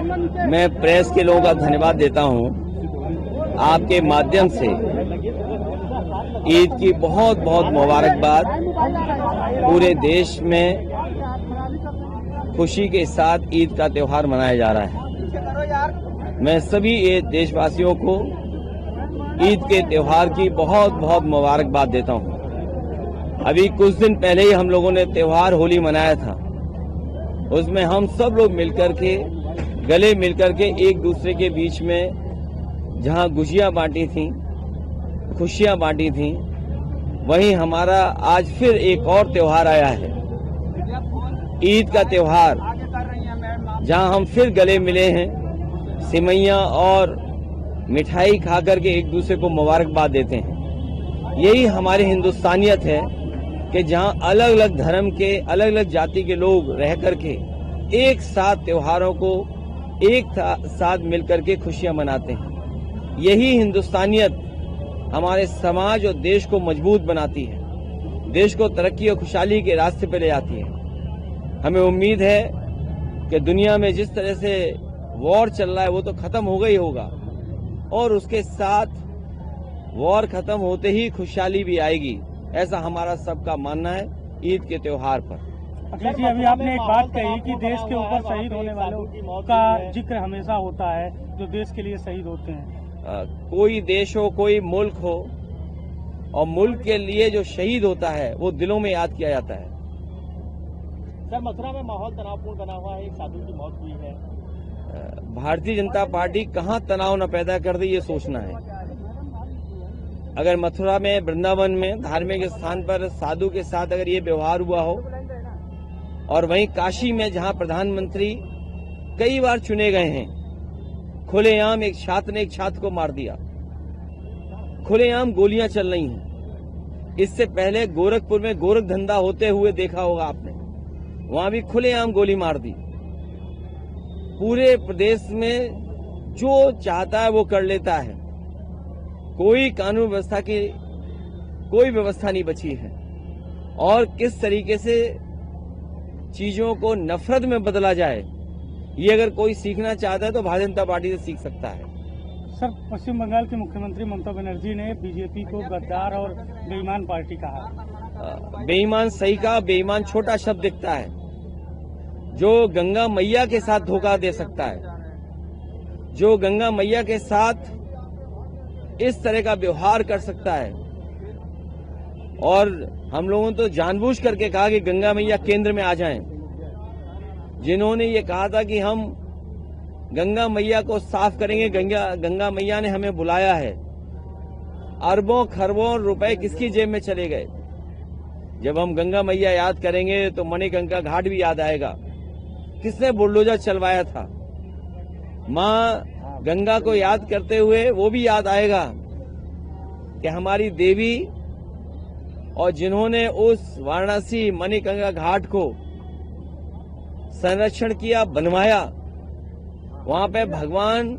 मैं प्रेस के लोगों का धन्यवाद देता हूं। आपके माध्यम से ईद की बहुत बहुत मुबारकबाद। पूरे देश में खुशी के साथ ईद का त्यौहार मनाया जा रहा है। मैं सभी देशवासियों को ईद के त्यौहार की बहुत बहुत मुबारकबाद देता हूं। अभी कुछ दिन पहले ही हम लोगों ने त्यौहार होली मनाया था। उसमें हम सब लोग मिलकर के गले मिलकर के एक दूसरे के बीच में जहां खुशियां बांटी थी, वहीं हमारा आज फिर एक और त्यौहार आया है, ईद का त्यौहार, जहां हम फिर गले मिले हैं, सिमैया और मिठाई खाकर के एक दूसरे को मुबारकबाद देते हैं। यही हमारी हिंदुस्तानियत है कि जहां अलग अलग धर्म के, अलग अलग जाति के लोग रह करके एक साथ त्योहारों को एक साथ मिलकर के खुशियां मनाते हैं। यही हिंदुस्तानियत हमारे समाज और देश को मजबूत बनाती है, देश को तरक्की और खुशहाली के रास्ते पर ले जाती है। हमें उम्मीद है कि दुनिया में जिस तरह से वॉर चल रहा है वो तो खत्म होगा ही होगा, और उसके साथ वॉर खत्म होते ही खुशहाली भी आएगी, ऐसा हमारा सबका मानना है ईद के त्योहार पर। अखिलेश जी, अभी आपने एक बात कही कि देश के ऊपर शहीद होने वालों का जिक्र हमेशा होता है, जो देश के लिए शहीद होते हैं। कोई देश हो, कोई मुल्क हो, और मुल्क के लिए जो शहीद होता है वो दिलों में याद किया जाता है। सर, मथुरा में माहौल तनावपूर्ण बना हुआ है, एक साधु की मौत हुई है। भारतीय जनता पार्टी कहां तनाव न पैदा कर दे, ये सोचना है। अगर मथुरा में, वृंदावन में, धार्मिक स्थान पर साधु के साथ अगर ये व्यवहार हुआ हो, और वहीं काशी में जहां प्रधानमंत्री कई बार चुने गए हैं, खुलेआम एक छात्र ने एक छात्र को मार दिया, खुलेआम गोलियां चल रही हैं। इससे पहले गोरखपुर में गोरख धंधा होते हुए देखा होगा आपने, वहां भी खुलेआम गोली मार दी। पूरे प्रदेश में जो चाहता है वो कर लेता है, कोई कानून व्यवस्था की कोई व्यवस्था नहीं बची है। और किस तरीके से चीजों को नफरत में बदला जाए, ये अगर कोई सीखना चाहता है तो भारतीय जनता पार्टी से सीख सकता है। सर, पश्चिम बंगाल की मुख्यमंत्री ममता बनर्जी ने बीजेपी को गद्दार और बेईमान पार्टी कहा। बेईमान सही कहा, बेईमान छोटा शब्द दिखता है। जो गंगा मैया के साथ धोखा दे सकता है, जो गंगा मैया के साथ इस तरह का व्यवहार कर सकता है, और हम लोगों ने तो जानबूझ करके कहा कि गंगा मैया केंद्र में आ जाएं। जिन्होंने ये कहा था कि हम गंगा मैया को साफ करेंगे, गंगा मैया ने हमें बुलाया है, अरबों खरबों रुपए किसकी जेब में चले गए। जब हम गंगा मैया याद करेंगे तो मणिकंका घाट भी याद आएगा, किसने बुलडोजर चलवाया था। मां गंगा को याद करते हुए वो भी याद आएगा कि हमारी देवी, और जिन्होंने उस वाराणसी मणिकंका घाट को संरक्षण किया, बनवाया, वहां पे भगवान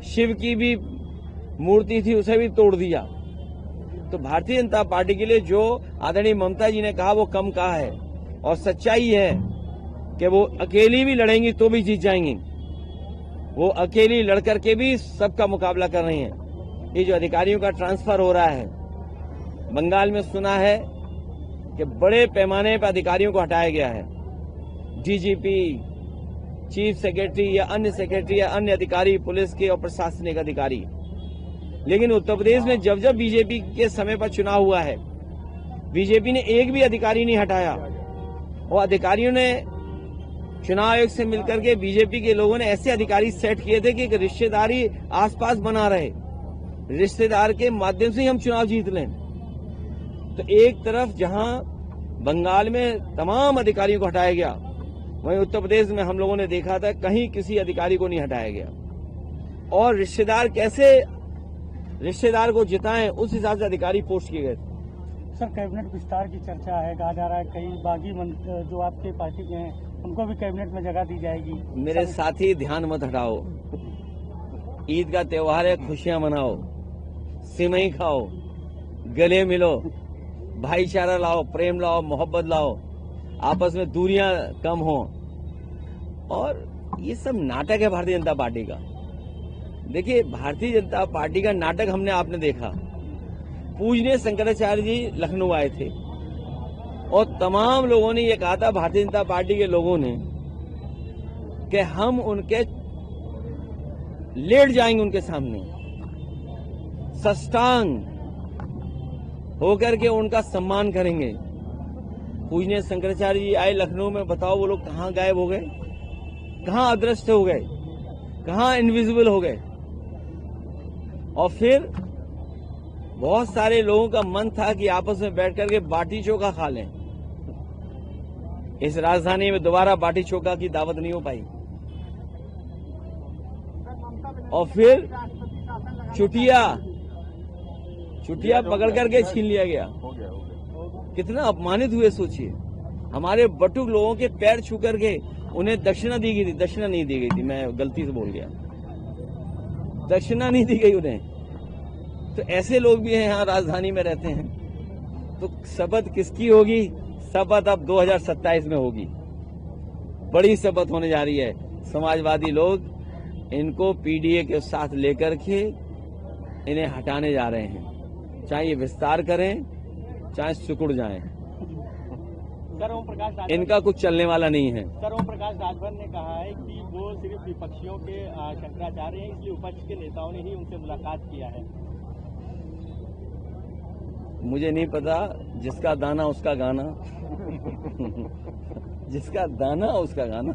शिव की भी मूर्ति थी, उसे भी तोड़ दिया। तो भारतीय जनता पार्टी के लिए जो आदरणीय ममता जी ने कहा वो कम कहा है, और सच्चाई है कि वो अकेली भी लड़ेंगी तो भी जीत जाएंगी। वो अकेली लड़कर के भी सबका मुकाबला कर रही हैं। ये जो अधिकारियों का ट्रांसफर हो रहा है बंगाल में, सुना है कि बड़े पैमाने पर अधिकारियों को हटाया गया है। डीजीपी, चीफ सेक्रेटरी या अन्य सेक्रेटरी या अन्य अधिकारी, पुलिस के और प्रशासनिक अधिकारी। लेकिन उत्तर प्रदेश में जब जब बीजेपी के समय पर चुनाव हुआ है, बीजेपी ने एक भी अधिकारी नहीं हटाया, और अधिकारियों ने चुनाव आयोग से मिलकर के बीजेपी के लोगों ने ऐसे अधिकारी सेट किए थे कि एक रिश्तेदारी आसपास बना रहे, रिश्तेदार के माध्यम से ही हम चुनाव जीत लें। तो एक तरफ जहां बंगाल में तमाम अधिकारियों को हटाया गया, वहीं उत्तर प्रदेश में हम लोगों ने देखा था कहीं किसी अधिकारी को नहीं हटाया गया। और रिश्तेदार कैसे रिश्तेदार को जिताएं, उस हिसाब से अधिकारी पोस्ट किए गए थे। सर, कैबिनेट विस्तार की चर्चा है, कहा जा रहा है कई बागी जो आपके पार्टी के हैं उनको भी कैबिनेट में जगह दी जाएगी। मेरे साथी, ध्यान मत हटाओ, ईद का त्योहार है, खुशियां मनाओ, सिमई खाओ, गले मिलो, भाईचारा लाओ, प्रेम लाओ, मोहब्बत लाओ, आपस में दूरियां कम हो, और ये सब नाटक है भारतीय जनता पार्टी का। देखिए, भारतीय जनता पार्टी का नाटक हमने आपने देखा। पूजनीय शंकराचार्य जी लखनऊ आए थे और तमाम लोगों ने ये कहा था, भारतीय जनता पार्टी के लोगों ने, कि हम उनके लेट जाएंगे उनके सामने, सष्टांग होकर के उनका सम्मान करेंगे। पूजनीय शंकराचार्य जी आए लखनऊ में, बताओ वो लोग कहां गायब हो गए, कहां अदृश्य हो गए, कहां इनविजिबल हो गए। और फिर बहुत सारे लोगों का मन था कि आपस में बैठ करके बाटी चोखा खा लें। इस राजधानी में दोबारा बाटी चोखा की दावत नहीं हो पाई। और फिर चुटिया पकड़ करके छीन लिया गया। कितना अपमानित हुए सोचिए। हमारे बटुक लोगों के पैर छू करके उन्हें दक्षिणा दी गई थी। दक्षिणा नहीं दी गई थी, मैं गलती से बोल गया, दक्षिणा नहीं दी गई उन्हें। तो ऐसे लोग भी हैं यहाँ राजधानी में रहते हैं। तो शपथ किसकी होगी? शपथ अब 2027 में होगी। बड़ी शपथ होने जा रही है। समाजवादी लोग इनको पीडीए के साथ लेकर के इन्हें हटाने जा रहे हैं, चाहे ये विस्तार करें चाहे सिकुड़ जाएं। सर, ओम प्रकाश राजभर, इनका कुछ चलने वाला नहीं है। सर, ओम प्रकाश राजभर ने कहा है कि वो सिर्फ विपक्षियों के शंकराचार्य हैं, इसलिए विपक्ष के नेताओं ने ही उनसे मुलाकात किया है। मुझे नहीं पता, जिसका दाना उसका गाना जिसका दाना उसका गाना।